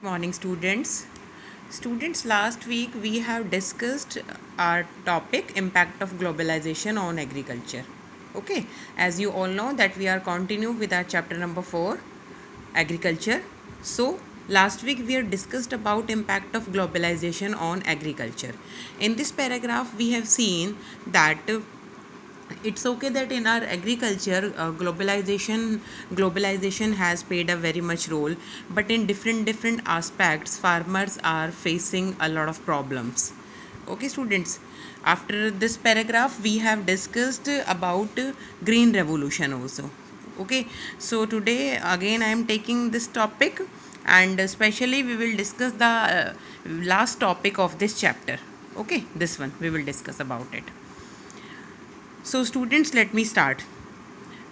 Morning, students, last week we have discussed our topic impact of globalization on agriculture. Okay, as you all know that we are continue with our chapter number 4, agriculture. So last week we have discussed about impact of globalization on agriculture. In this paragraph we have seen that it's okay that in our agriculture globalization has played a very much role, but in different aspects farmers are facing a lot of problems. Okay, students, after this paragraph we have discussed about green revolution also. Okay, so today again I am taking this topic, and especially we will discuss the last topic of this chapter. Okay, this one we will discuss about it. So, students, let me start.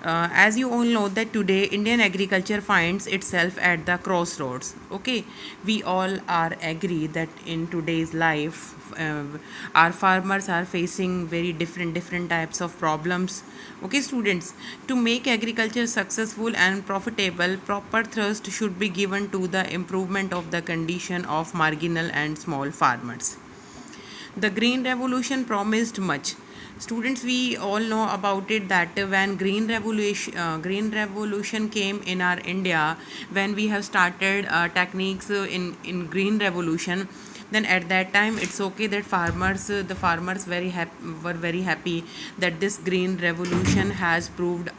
As you all know that today Indian agriculture finds itself at the crossroads. Okay, we all are agree that in today's life, our farmers are facing very different types of problems. Okay, students, to make agriculture successful and profitable, proper thrust should be given to the improvement of the condition of marginal and small farmers. The green revolution promised much. Students, we all know about it that when green revolution came in our India, when we have started techniques in green revolution, then at that time it's okay that the farmers were very happy that this green revolution has proved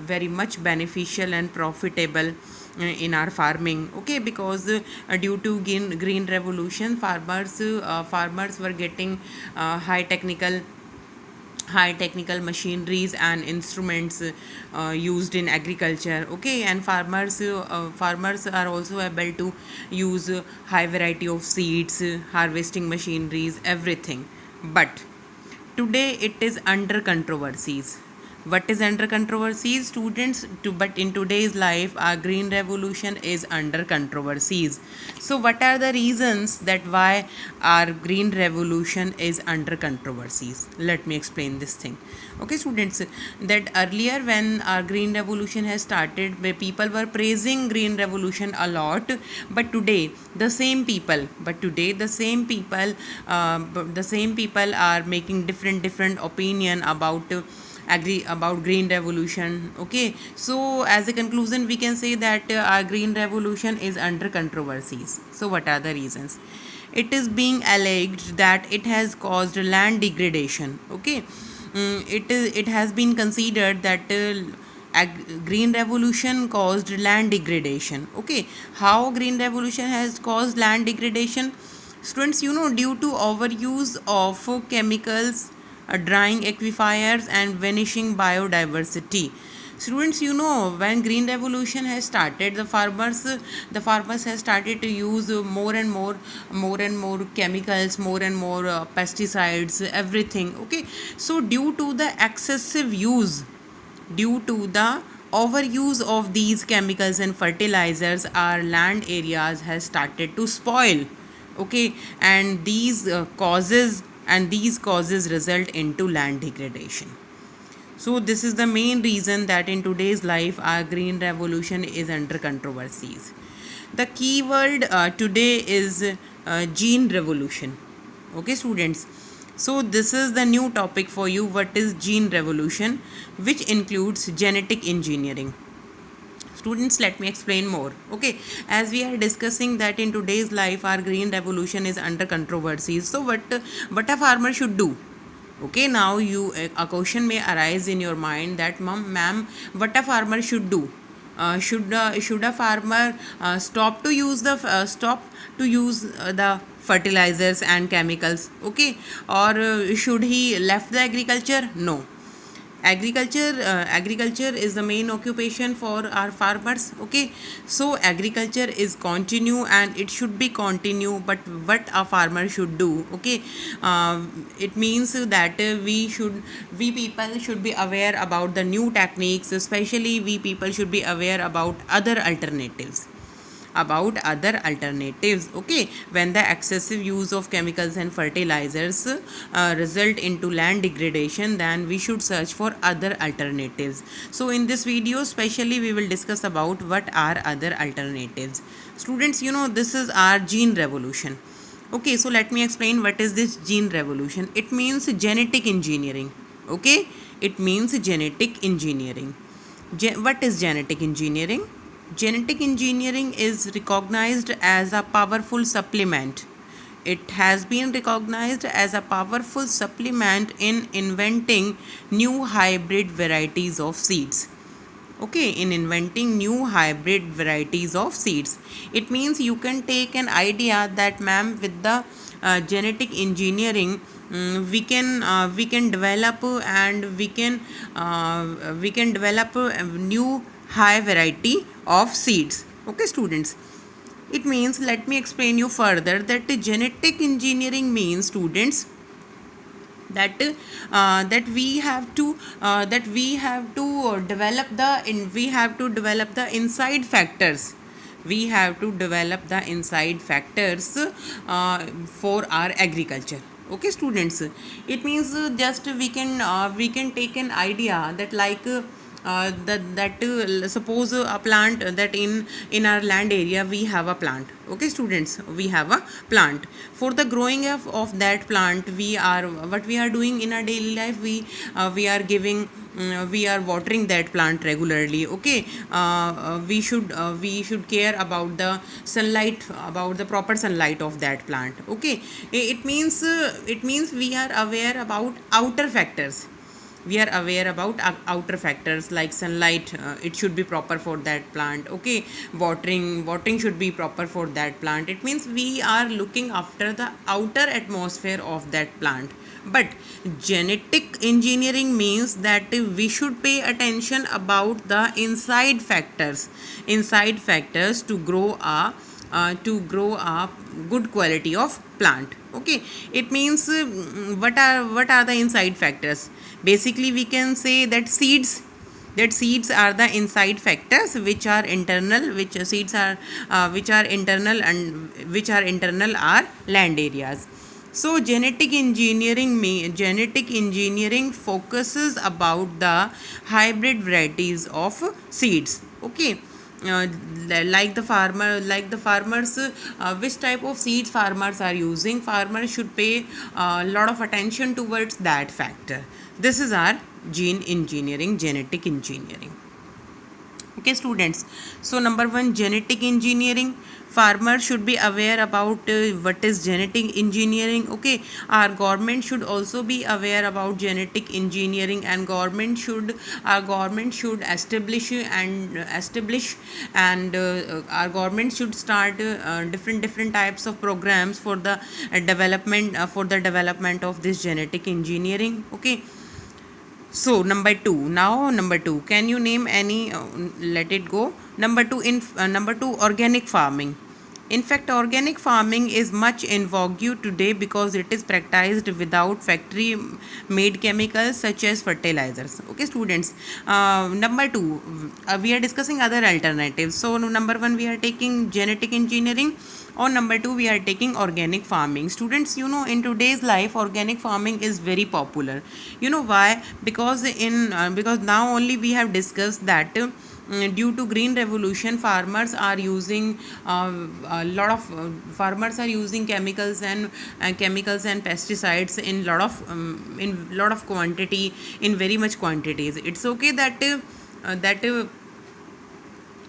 very much beneficial and profitable in our farming. Okay, because due to green revolution farmers were getting high technical machineries and instruments used in agriculture. Okay, and farmers are also able to use high variety of seeds, harvesting machineries, everything. But today it is under controversies. What is under controversies, students? But in today's life our green revolution is under controversies. So what are the reasons that why our green revolution is under controversies? Let me explain this thing. Okay, students, that earlier when our green revolution has started, where people were praising green revolution a lot, but today the same people are making different opinion about agree about green revolution. Okay, so as a conclusion we can say that our green revolution is under controversies. So what are the reasons? It is being alleged that it has caused land degradation. Okay, it has been considered that green revolution caused land degradation. Okay, how green revolution has caused land degradation? Students, due to overuse of chemicals, drying aquifers and vanishing biodiversity. Students, when green revolution has started, the farmers has started to use more and more chemicals, more and more pesticides, everything. Okay, so due to the overuse of these chemicals and fertilizers, our land areas has started to spoil. Okay, and these causes result into land degradation. So this is the main reason that in today's life our green revolution is under controversies. The key word today is gene revolution. Okay, students, so this is the new topic for you. What is gene revolution, which includes genetic engineering? Students, let me explain more. Okay, as we are discussing that in today's life our green revolution is under controversies, so what a farmer should do? Okay, now a question may arise in your mind that ma'am, what a farmer should do? Should a farmer stop to use the fertilizers and chemicals? Okay, or should he left the agriculture? No, agriculture is the main occupation for our farmers. Okay, so agriculture is continue and it should be continue, but what a farmer should do? Okay, it means that we people should be aware about the new techniques, especially we people should be aware about other alternatives. about other alternatives. Okay, when the excessive use of chemicals and fertilizers result into land degradation, then we should search for other alternatives. So in this video especially we will discuss about what are other alternatives. Students, this is our gene revolution. Okay, so let me explain what is this gene revolution. It means genetic engineering. Okay, it means genetic engineering. What is genetic engineering? Genetic engineering is recognized as a powerful supplement. It has been recognized as a powerful supplement in inventing new hybrid varieties of seeds. Okay, in inventing new hybrid varieties of seeds. It means you can take an idea that, ma'am, with the genetic engineering, we can develop and we can develop a new high variety of seeds. Okay, students, it means, let me explain you further, that genetic engineering means, students, that we have to develop the inside factors. We have to develop the inside factors for our agriculture. Okay, students, it means just we can take an idea that, like, suppose a plant that in our land area we have a plant. Okay, students, we have a plant. For the growing of that plant, what we are doing in our daily life, we are giving we are watering that plant regularly. Okay, we should care about the sunlight, about the proper sunlight of that plant. Okay, it means we are aware about outer factors. We are aware about outer factors like sunlight, it should be proper for that plant. Okay, watering should be proper for that plant. It means we are looking after the outer atmosphere of that plant. But genetic engineering means that we should pay attention about the inside factors to grow a good quality of plant. Okay, it means what are the inside factors? Basically we can say that seeds are the inside factors which are internal, which are internal and which are internal are land areas. So genetic engineering focuses about the hybrid varieties of seeds. Okay, like the farmers, which type of seeds farmers are using, farmers should pay a lot of attention towards that factor. This is our genetic engineering. Okay, students, so number 1, genetic engineering. Farmers should be aware about what is genetic engineering. Okay, our government should also be aware about genetic engineering, and our government should establish and our government should start different types of programs for the development of this genetic engineering. Okay, so number 2, can you name any? Let it go. Number 2, organic farming. In fact, organic farming is much in vogue today because it is practiced without factory made chemicals such as fertilizers. Okay, students. Number 2, we are discussing other alternatives. So number 1, we are taking genetic engineering. On number 2, we are taking organic farming. Students, in today's life, organic farming is very popular. You know why? Because because now only we have discussed that due to green revolution, farmers are using farmers are using chemicals and pesticides in lot of quantity, in very much quantities. It's okay that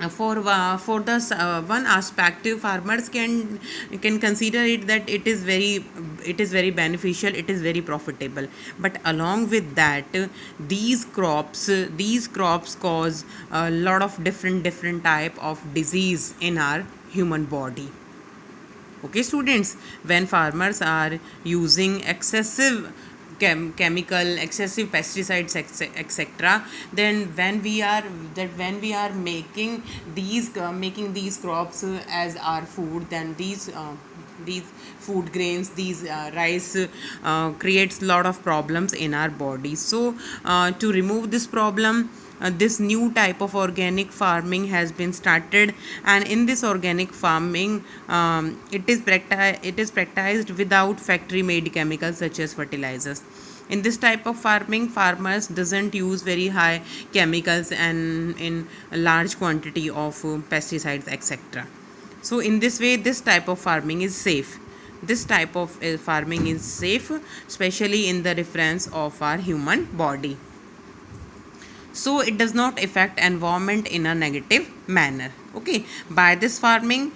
for the one aspect, farmers can consider it that it is very beneficial, it is very profitable. But along with that, these crops cause a lot of different type of disease in our human body. Okay, students, when farmers are using excessive excessive pesticides, etc., then when we are making these crops as our food, then these food grains, these rice creates lot of problems in our body. So to remove this problem, this new type of organic farming has been started, and in this organic farming it is practiced without factory made chemicals such as fertilizers. In this type of farming, farmers doesn't use very high chemicals and in a large quantity of pesticides, etc. So in this way, this type of farming is safe. This type of farming is safe, especially in the reference of our human body. So it does not affect environment in a negative manner. Okay, by this farming,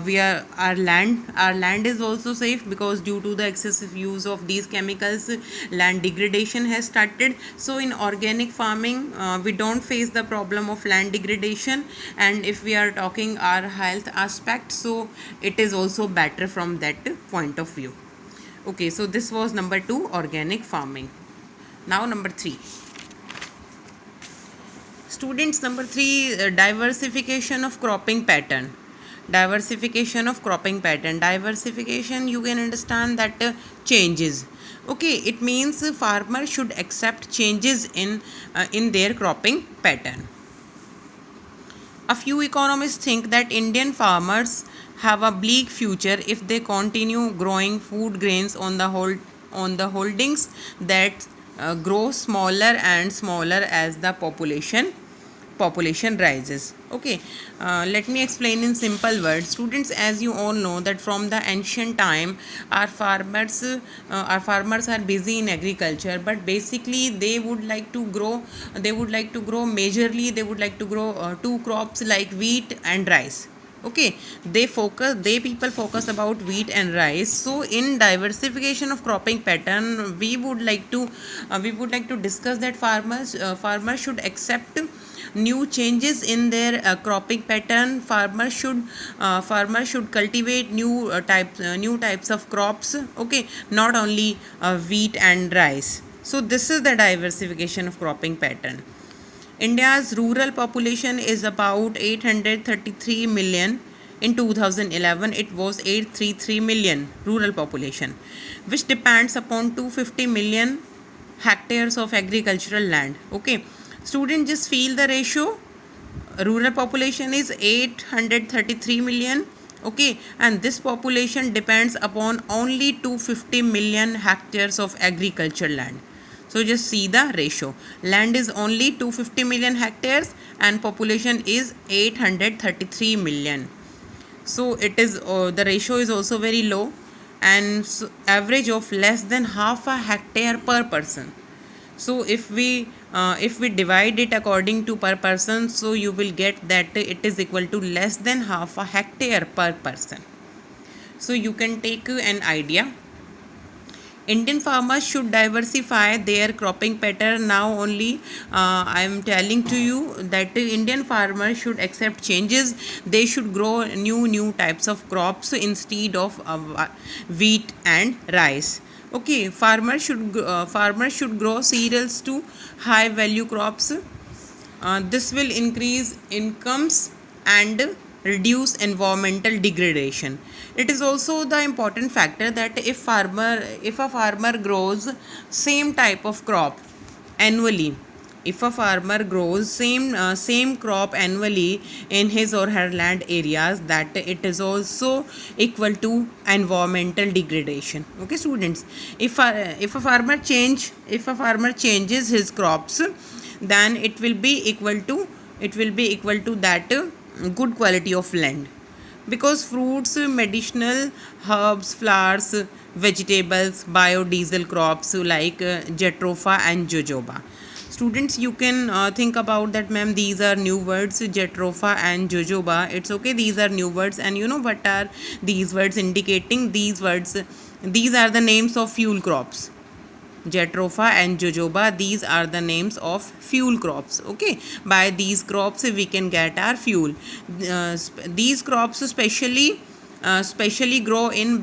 we are our land is also safe, because due to the excessive use of these chemicals, land degradation has started. So in organic farming, we don't face the problem of land degradation, and if we are talking our health aspect, so it is also better from that point of view. Okay, so this was number 2, organic farming. Now number 3. Students, number 3, diversification of cropping pattern. Diversification, you can understand that changes. Okay, it means farmer should accept changes in their cropping pattern. A few economists think that Indian farmers have a bleak future if they continue growing food grains on the holdings that grow smaller and smaller as the population rises. Okay, let me explain in simple words. Students, as you all know that from the ancient time, our farmers are busy in agriculture, but basically they would like to grow majorly, they would like to grow 2 crops like wheat and rice. Okay, people focus about wheat and rice. So in diversification of cropping pattern, we would like to discuss that farmers should accept new changes in their cropping pattern. Farmers should cultivate new types of crops. Okay, not only wheat and rice. So this is the diversification of cropping pattern. India's rural population is about 833 million. In 2011, it was 833 million rural population, which depends upon 250 million hectares of agricultural land. Okay, students, just feel the ratio. Rural population is 833 million. Okay, and this population depends upon only 250 million hectares of agricultural land. So just see the ratio. Land is only 250 million hectares and population is 833 million. So it is the ratio is also very low, and average of less than half a hectare per person. So if we divide it according to per person, so you will get that it is equal to less than half a hectare per person. So you can take an idea. Indian farmers should diversify their cropping pattern. Now only I am telling to you that Indian farmers should accept changes. They should grow new types of crops instead of wheat and rice. Okay, farmers should grow cereals to high value crops. This will increase incomes and reduce environmental degradation. It is also the important factor that if a farmer grows same type of crop annually, if a farmer grows same crop annually in his or her land areas, that it is also equal to environmental degradation. Okay, students, if a farmer changes his crops, then it will be equal to that good quality of land, because fruits, medicinal herbs, flowers, vegetables, biodiesel crops like jatropha and jojoba. Students, you can think about that, ma'am, these are new words, jatropha and jojoba. It's okay, these are new words, and you know what are these words indicating? These are the names of fuel crops. Jatropha and jojoba, these are the names of fuel crops. Okay, by these crops we can get our fuel. These crops specially grow in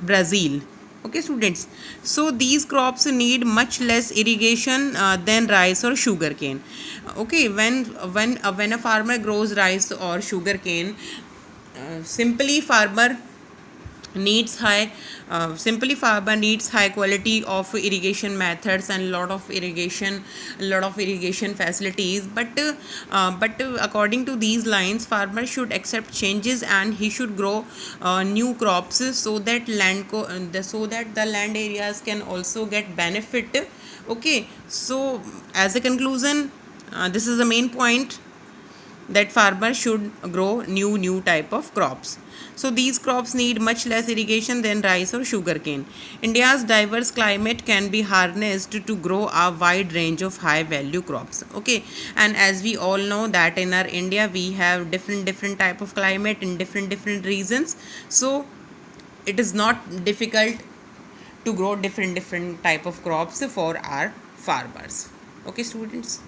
Brazil. Okay, students, so these crops need much less irrigation than rice or sugarcane. Okay, when a farmer grows rice or sugarcane, simply farmer needs high simply farmer needs high quality of irrigation methods and lot of irrigation facilities, but according to these lines, farmer should accept changes and he should grow new crops so that so that the land areas can also get benefit. Okay, so as a conclusion, this is the main point, that farmers should grow new type of crops. So these crops need much less irrigation than rice or sugarcane. India's diverse climate can be harnessed to grow a wide range of high value crops. Okay, and as we all know that in our India we have different type of climate in different regions, so it is not difficult to grow different type of crops for our farmers. Okay, students.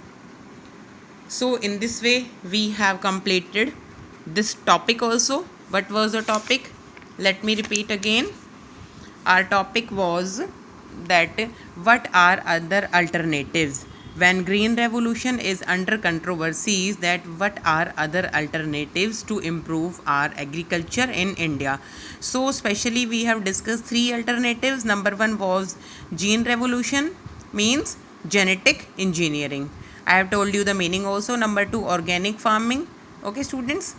So in this way we have completed this topic also. What was the topic? Let me repeat again. Our topic was that what are other alternatives when green revolution is under controversies, that what are other alternatives to improve our agriculture in India. So especially we have discussed three alternatives. Number one was gene revolution, means genetic engineering. I have told you the meaning also. Number two, organic farming. Okay, students,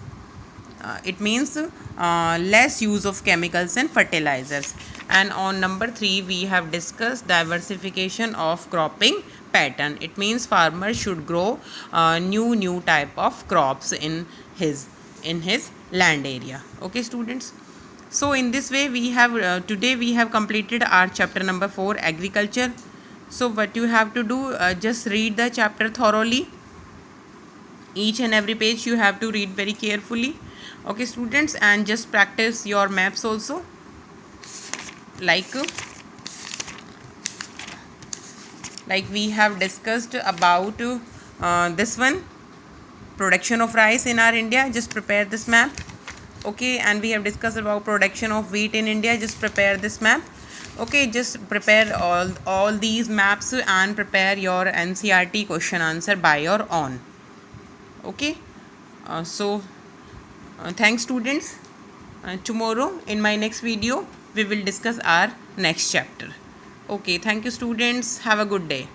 it means less use of chemicals and fertilizers. And on number three, we have discussed diversification of cropping pattern. It means farmers should grow new type of crops in his land area. Okay, students. So in this way we have today we have completed our chapter number 4, agriculture. So what you have to do, just read the chapter thoroughly. Each and every page you have to read very carefully. Okay, students, and just practice your maps also, like we have discussed about this one, production of rice in our India. Just prepare this map. Okay, and we have discussed about production of wheat in India. Just prepare this map. Okay, just prepare all these maps and prepare your NCERT question answer by your own. Okay, thanks students. Tomorrow in my next video we will discuss our next chapter. Okay, thank you students, have a good day.